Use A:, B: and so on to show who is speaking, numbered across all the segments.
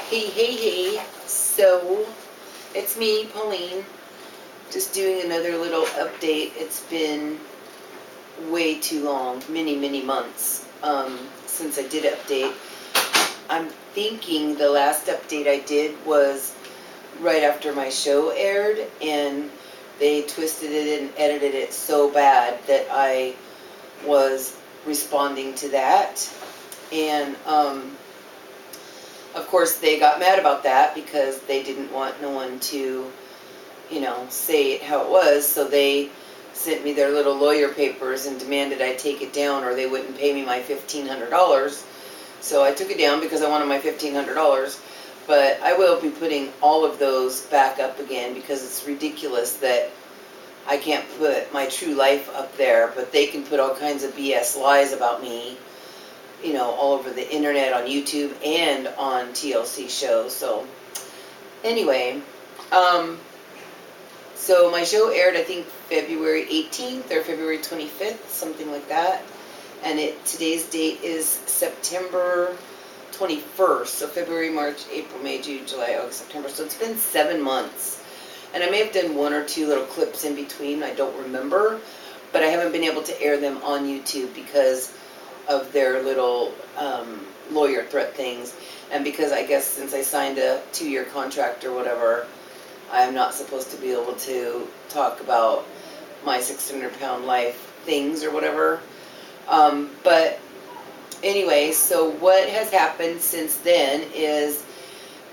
A: Hey, hey, hey. So, it's me, Pauline, just doing another little update. It's been way too long, many months, since I did an update. I'm thinking the last update I did was right after my show aired, and they twisted it and edited it so bad that I was responding to that. And, of course, they got mad about that because they didn't want no one to, say it how it was. So they sent me their little lawyer papers and demanded I take it down or they wouldn't pay me my $1,500. So I took it down because I wanted my $1,500. But I will be putting all of those back up again because it's ridiculous that I can't put my true life up there, but they can put all kinds of BS lies about me, all over the internet, on YouTube, and on TLC shows. So, anyway, so my show aired, I think, February 18th or February 25th, something like that. And today's date is September 21st. So February, March, April, May, June, July, August, September. So it's been 7 months. And I may have done one or two little clips in between. I don't remember. But I haven't been able to air them on YouTube because of their little lawyer threat things, and because I guess since I signed a 2-year contract or whatever, I'm not supposed to be able to talk about my 600-pound life things or whatever. But anyway, so what has happened since then is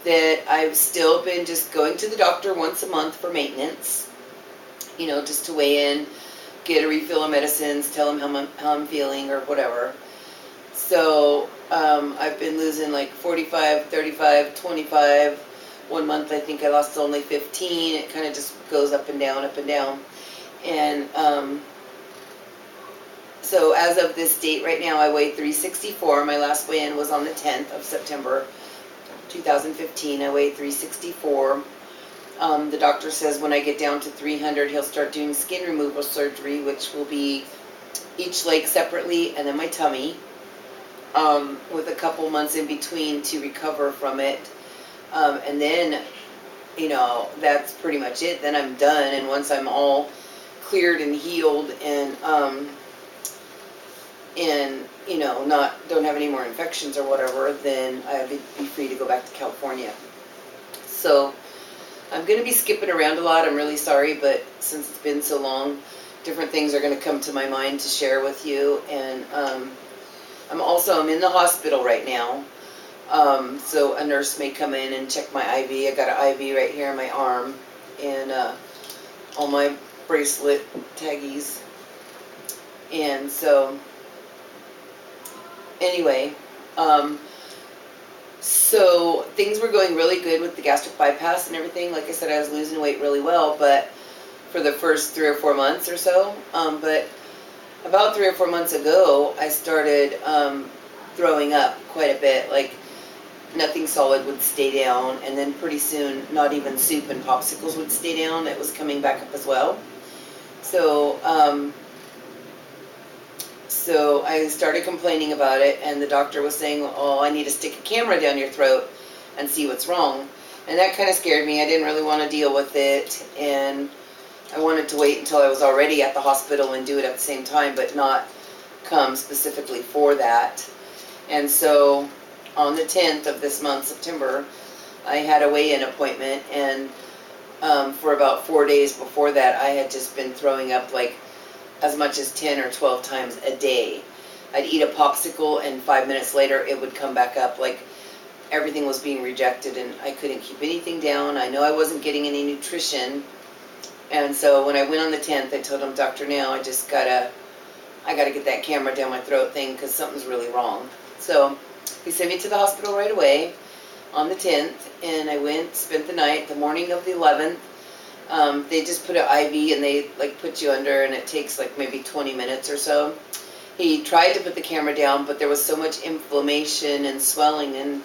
A: that I've still been just going to the doctor once a month for maintenance, just to weigh in, get a refill of medicines, tell them how I'm feeling or whatever. So I've been losing like 45, 35, 25. 1 month I think I lost only 15. It kind of just goes up and down, up and down. And so as of this date right now, I weigh 364. My last weigh-in was on the 10th of September 2015. I weigh 364. The doctor says when I get down to 300, he'll start doing skin removal surgery, which will be each leg separately and then my tummy, with a couple months in between to recover from it. And then, that's pretty much it. Then I'm done. And once I'm all cleared and healed and don't have any more infections or whatever, then I'll be free to go back to California. So I'm going to be skipping around a lot. I'm really sorry, but since it's been so long, different things are going to come to my mind to share with you. And I'm in the hospital right now. So a nurse may come in and check my IV. I got an IV right here on my arm and all my bracelet taggies. And so anyway, so things were going really good with the gastric bypass and everything. Like I said, I was losing weight really well, but for the first 3 or 4 months or so. But about 3 or 4 months ago, I started throwing up quite a bit. Like nothing solid would stay down, and then pretty soon, not even soup and popsicles would stay down. It was coming back up as well. So, so I started complaining about it, and the doctor was saying, "Oh, I need to stick a camera down your throat and see what's wrong." And that kind of scared me. I didn't really want to deal with it, and I wanted to wait until I was already at the hospital and do it at the same time, but not come specifically for that. And so on the 10th of this month, September, I had a weigh-in appointment, and for about 4 days before that, I had just been throwing up like as much as 10 or 12 times a day. I'd eat a popsicle, and 5 minutes later, it would come back up. Like everything was being rejected, and I couldn't keep anything down. I know I wasn't getting any nutrition. And so when I went on the 10th, I told him, "Doctor, now I gotta get that camera down my throat thing because something's really wrong." So he sent me to the hospital right away on the 10th, and I went, spent the night. The morning of the 11th, they just put an IV, and they like put you under, and it takes like maybe 20 minutes or so. He tried to put the camera down, but there was so much inflammation and swelling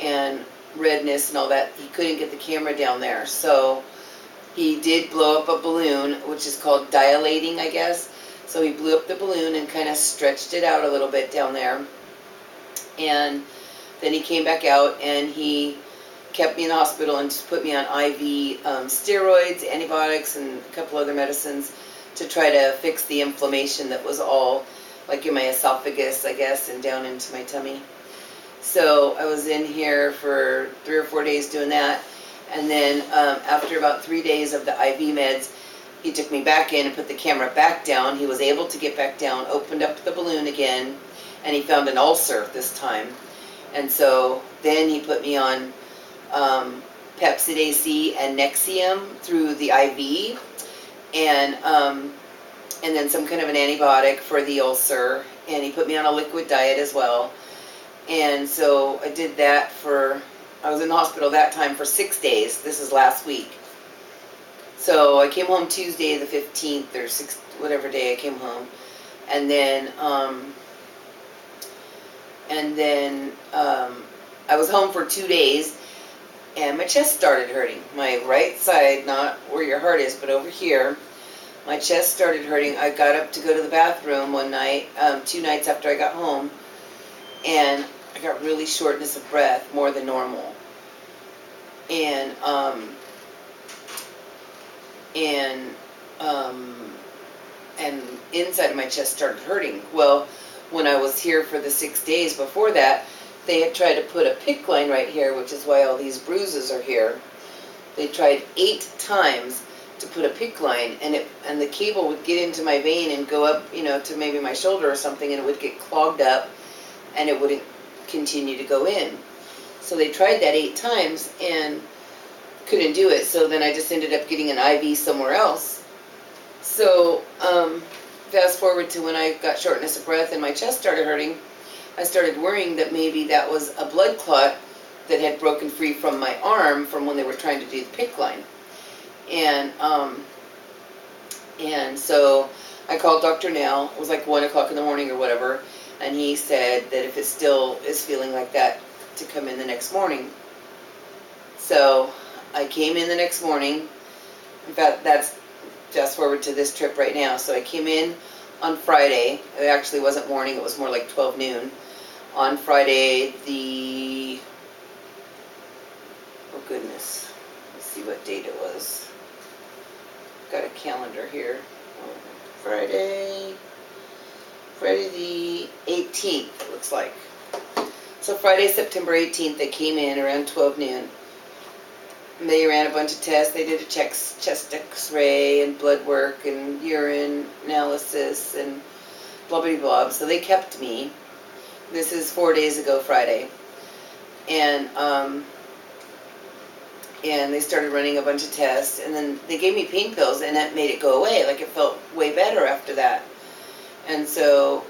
A: and redness and all that, he couldn't get the camera down there. So he did blow up a balloon, which is called dilating, I guess. So he blew up the balloon and kind of stretched it out a little bit down there. And then he came back out, and he kept me in the hospital and just put me on IV steroids, antibiotics, and a couple other medicines to try to fix the inflammation that was all like in my esophagus, I guess, and down into my tummy. So I was in here for 3 or 4 days doing that. And then after about 3 days of the IV meds, he took me back in and put the camera back down. He was able to get back down, opened up the balloon again, and he found an ulcer this time. And so then he put me on Pepsid AC and Nexium through the IV, and then some kind of an antibiotic for the ulcer, and he put me on a liquid diet as well. And so I did that I was in the hospital that time for 6 days. This is last week. So I came home Tuesday the 15th or 6th, whatever day I came home. And then I was home for 2 days, and my chest started hurting. My right side, not where your heart is, but over here. My chest started hurting. I got up to go to the bathroom one night, 2 nights after I got home, and I got really shortness of breath, more than normal. And inside of my chest started hurting. Well, when I was here for the 6 days before that, they had tried to put a PICC line right here, which is why all these bruises are here. They tried 8 times to put a PICC line, and the cable would get into my vein and go up, to maybe my shoulder or something, and it would get clogged up, and it wouldn't continue to go in. So they tried that 8 times and couldn't do it. So then I just ended up getting an IV somewhere else. So fast forward to when I got shortness of breath and my chest started hurting, I started worrying that maybe that was a blood clot that had broken free from my arm from when they were trying to do the PICC line. And so I called Dr. Nell. It was like 1 o'clock in the morning or whatever, and he said that if it still is feeling like that, to come in the next morning. So I came in the next morning. In fact, that's fast forward to this trip right now. So I came in on Friday. It actually wasn't morning, it was more like 12 noon. On Friday, oh goodness, let's see what date it was. Got a calendar here. Friday the 18th, it looks like. So Friday, September 18th, they came in around 12 noon. And they ran a bunch of tests. They did a chest x-ray and blood work and urine analysis and blah, blah, blah. So they kept me. This is 4 days ago, Friday. And they started running a bunch of tests, and then they gave me pain pills, and that made it go away. Like, it felt way better after that. And so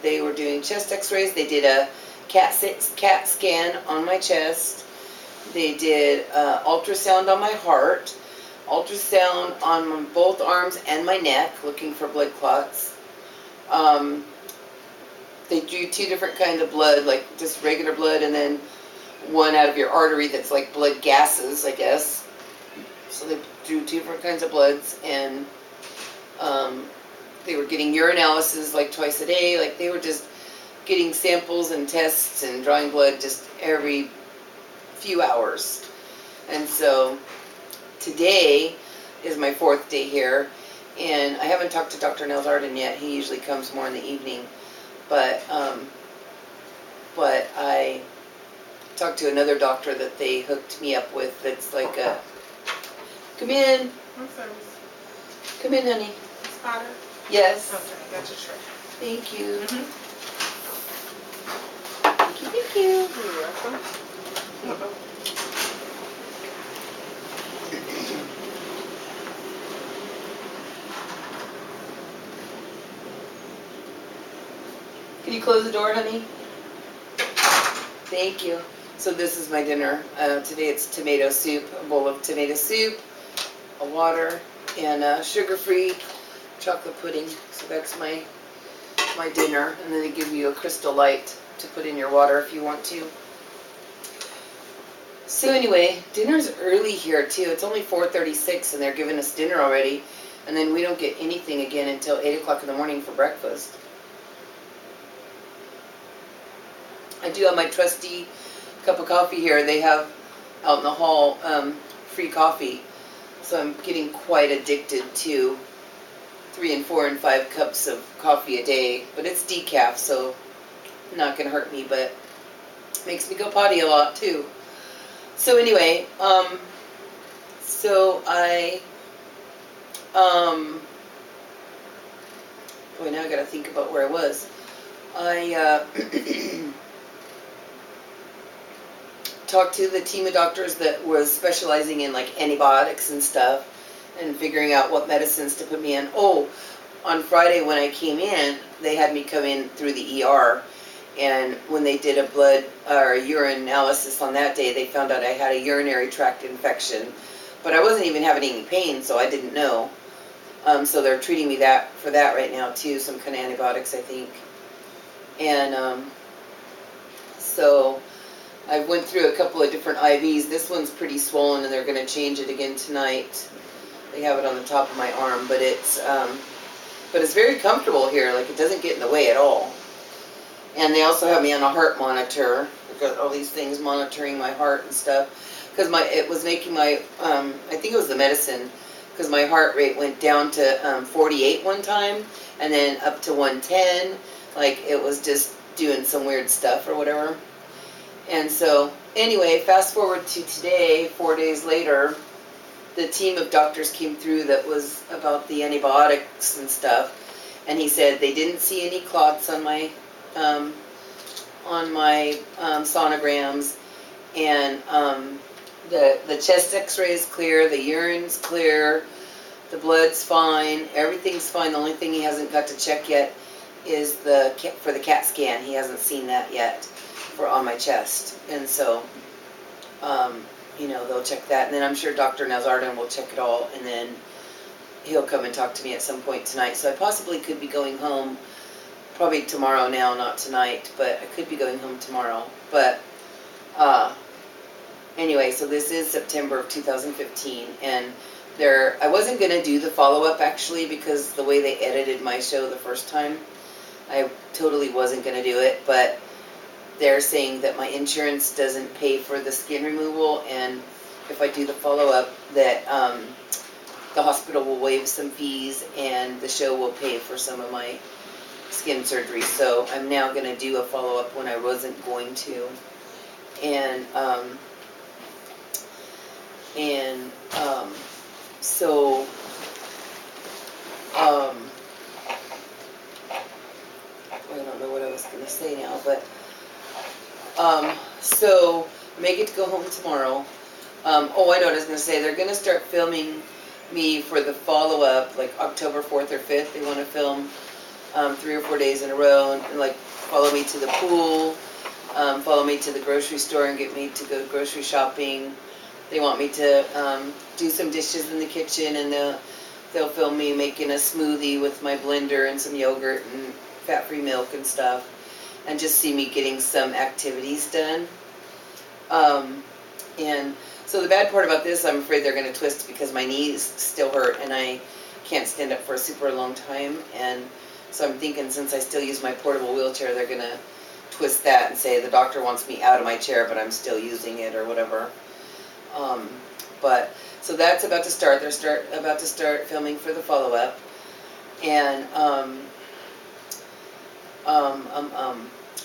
A: they were doing chest x-rays. They did a CAT scan on my chest. They did ultrasound on my heart, ultrasound on both arms and my neck, looking for blood clots. They drew 2 different kinds of blood, like just regular blood, and then one out of your artery that's like blood gases, I guess. So they drew 2 different kinds of bloods, and they were getting urinalysis like twice a day. Like, they were just getting samples and tests and drawing blood just every few hours. And so today is my 4th day here, and I haven't talked to Dr. Nelsarden yet. He usually comes more in the evening, but I talked to another doctor that they hooked me up with. That's like a, come in.
B: I'm sorry.
A: Come in, honey.
B: Spotter?
A: Yes.
B: Okay, got your tray.
A: Thank you.
B: Mm-hmm.
A: Thank you, thank you.
B: You're welcome.
A: Can you close the door, honey? Thank you. So this is my dinner. Today it's tomato soup, a bowl of tomato soup, a water, and sugar-free chocolate pudding. So that's my dinner. And then they give you a Crystal Light to put in your water if you want to. So anyway, dinner's early here too. It's only 4:36 and they're giving us dinner already. And then we don't get anything again until 8 o'clock in the morning for breakfast. I do have my trusty cup of coffee here. They have out in the hall, free coffee. So I'm getting quite addicted to 3 and 4 and 5 cups of coffee a day. But it's decaf, so not going to hurt me, but makes me go potty a lot too. So anyway, so boy, now I got to think about where I was. I talked to the team of doctors that was specializing in like antibiotics and stuff, and figuring out what medicines to put me in. Oh, on Friday when I came in, they had me come in through the ER, and when they did a blood or urine analysis on that day, they found out I had a urinary tract infection, but I wasn't even having any pain, so I didn't know. So they're treating me for that right now too, some kind of antibiotics, I think. And so I went through a couple of different IVs. This one's pretty swollen, and they're going to change it again tonight. They have it on the top of my arm, but it's very comfortable here. Like, it doesn't get in the way at all. And they also have me on a heart monitor. I've got all these things monitoring my heart and stuff, because it was making my I think it was the medicine, because my heart rate went down to 48 one time, and then up to 110. Like, it was just doing some weird stuff or whatever. And so, anyway, fast forward to today, 4 days later, the team of doctors came through that was about the antibiotics and stuff, and he said they didn't see any clots on my sonograms, and the chest x-ray is clear, the urine's clear, the blood's fine, everything's fine. The only thing he hasn't got to check yet is for the CAT scan. He hasn't seen that yet on my chest. And so, they'll check that. And then I'm sure Dr. Nazardan will check it all, and then he'll come and talk to me at some point tonight. So I possibly could be going home, probably tomorrow now, not tonight, but I could be going home tomorrow. But anyway, so this is September of 2015, and I wasn't going to do the follow-up actually, because the way they edited my show the first time, I totally wasn't going to do it, but they're saying that my insurance doesn't pay for the skin removal, and if I do the follow-up, that the hospital will waive some fees, and the show will pay for some of my skin surgery. So I'm now going to do a follow-up when I wasn't going to. And so I don't know what I was going to say now, but so I may get to go home tomorrow. I know what I was going to say. They're going to start filming me for the follow-up, like October 4th or 5th. They want to film 3 or 4 days in a row, and like follow me to the pool, follow me to the grocery store and get me to go grocery shopping. They want me to do some dishes in the kitchen, and they'll film me making a smoothie with my blender and some yogurt and fat-free milk and stuff, and just see me getting some activities done. And so the bad part about this, I'm afraid they're going to twist, because my knees still hurt and I can't stand up for a super long time. And so I'm thinking, since I still use my portable wheelchair, they're going to twist that and say the doctor wants me out of my chair, but I'm still using it or whatever. So that's about to start. They're about to start filming for the follow-up. And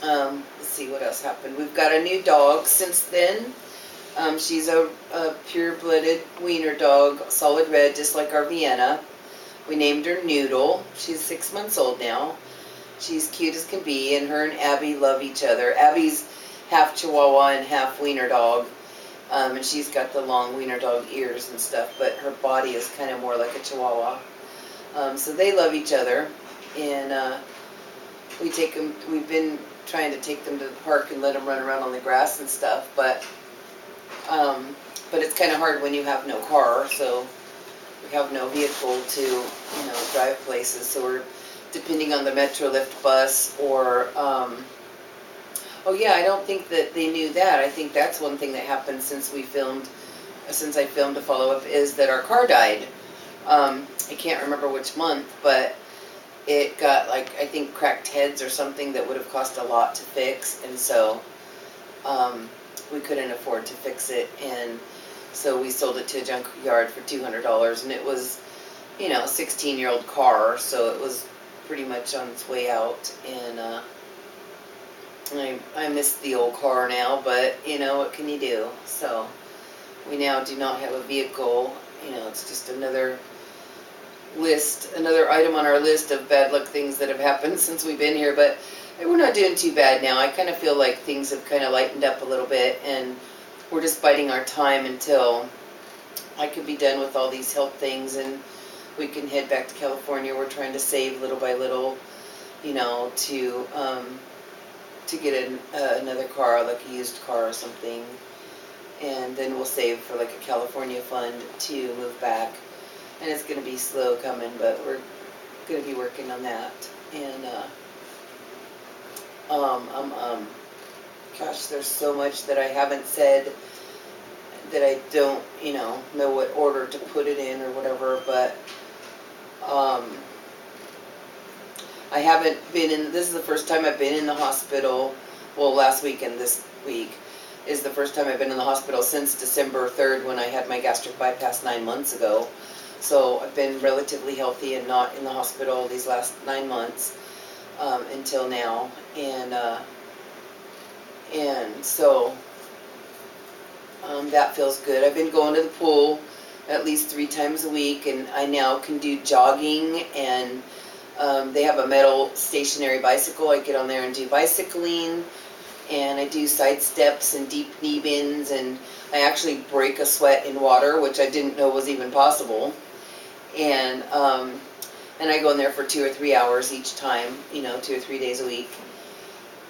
A: let's see what else happened. We've got a new dog since then. She's a pure-blooded wiener dog, solid red, just like our Vienna. We named her Noodle. She's 6 months old now. She's cute as can be, and her and Abby love each other. Abby's half Chihuahua and half wiener dog, and she's got the long wiener dog ears and stuff, but her body is kind of more like a Chihuahua. So they love each other, and we've been trying to take them to the park and let them run around on the grass and stuff, but it's kind of hard when you have no car, so we have no vehicle to, drive places, so we're depending on the Metrolift bus, or, oh yeah, I don't think that they knew that. I think that's one thing that happened since I filmed a follow-up, is that our car died. I can't remember which month, but it got, I think, cracked heads or something that would have cost a lot to fix, and so we couldn't afford to fix it, and so we sold it to a junkyard for $200, and it was, you know, a 16-year-old car, so it was pretty much on its way out, and I miss the old car now, but, you know, what can you do? So we now do not have a vehicle. You know, it's just another item on our list of bad luck things that have happened since we've been here, but we're not doing too bad now. I kind of feel like things have kind of lightened up a little bit, and we're just biding our time until I can be done with all these health things and we can head back to California. We're trying to save little by little, you know, to get another car, like a used car or something, and then we'll save for like a California fund to move back. And it's going to be slow coming, but we're going to be working on that. And gosh, there's so much that I haven't said that I don't, you know what order to put it in or whatever, but I haven't been in, this is the first time I've been in the hospital, well, last week and this week is the first time I've been in the hospital since December 3rd when I had my gastric bypass 9 months ago. So I've been relatively healthy and not in the hospital these last 9 months until now, and so that feels good. I've been going to the pool at least 3 times a week, and I now can do jogging, and they have a metal stationary bicycle. I get on there and do bicycling, and I do side steps and deep knee bends, and I actually break a sweat in water, which I didn't know was even possible. And I go in there for 2 or 3 hours each time, you know, 2 or 3 days a week.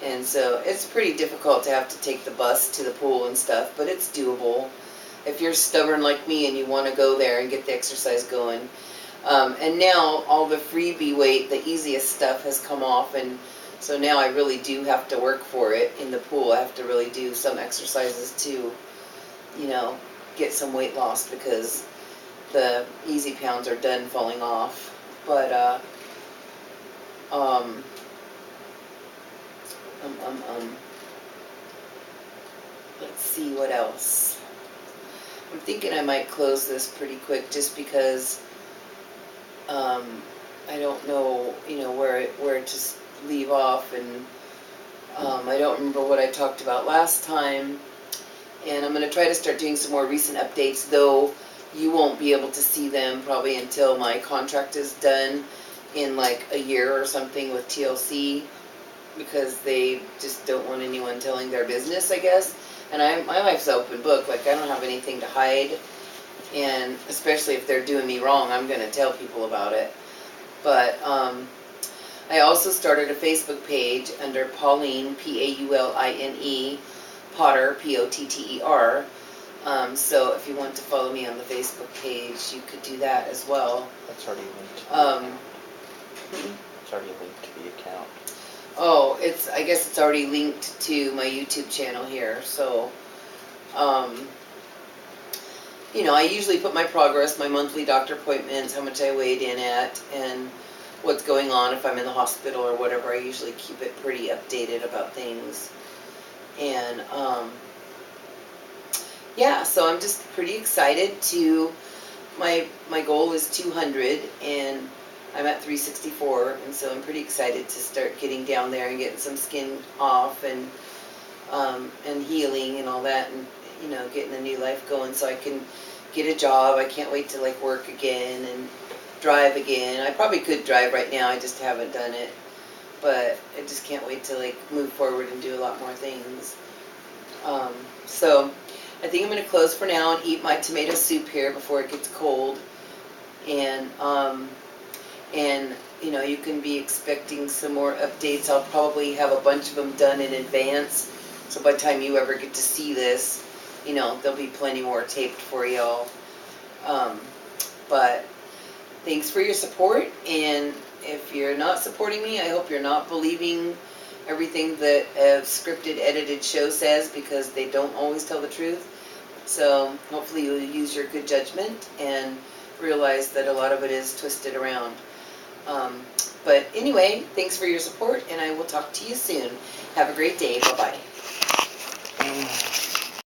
A: And so it's pretty difficult to have to take the bus to the pool and stuff, but it's doable if you're stubborn like me and you want to go there and get the exercise going. And now all the freebie weight, the easiest stuff has come off, and so now I really do have to work for it in the pool. I have to really do some exercises to, you know, get some weight loss, because the easy pounds are done falling off. But let's see what else. I'm thinking I might close this pretty quick, just because I don't know, you know, where to leave off, and I don't remember what I talked about last time. And I'm going to try to start doing some more recent updates, though you won't be able to see them probably until my contract is done in like a year or something with TLC, because they just don't want anyone telling their business, I guess. And my life's an open book. Like, I don't have anything to hide, and especially if they're doing me wrong, I'm going to tell people about it. But I also started a Facebook page under Pauline, Pauline, Potter, Potter. So if you want to follow me on the Facebook page, you could do that as well.
B: That's already linked to the account. It's already linked to the account.
A: Oh, I guess it's already linked to my YouTube channel here. So, you know, I usually put my progress, my monthly doctor appointments, how much I weighed in at, and what's going on if I'm in the hospital or whatever. I usually keep it pretty updated about things. And, yeah, so I'm just pretty excited to, my goal is 200, and I'm at 364, and so I'm pretty excited to start getting down there and getting some skin off, and healing and all that, and, you know, getting a new life going so I can get a job. I can't wait to, like, work again and drive again. I probably could drive right now, I just haven't done it, but I just can't wait to, like, move forward and do a lot more things. So I think I'm going to close for now and eat my tomato soup here before it gets cold. And you know, you can be expecting some more updates. I'll probably have a bunch of them done in advance, so by the time you ever get to see this, you know, there'll be plenty more taped for y'all. But thanks for your support, and if you're not supporting me, I hope you're not believing everything that a scripted, edited show says, because they don't always tell the truth. So hopefully you'll use your good judgment and realize that a lot of it is twisted around. But anyway, thanks for your support, and I will talk to you soon. Have a great day. Bye-bye.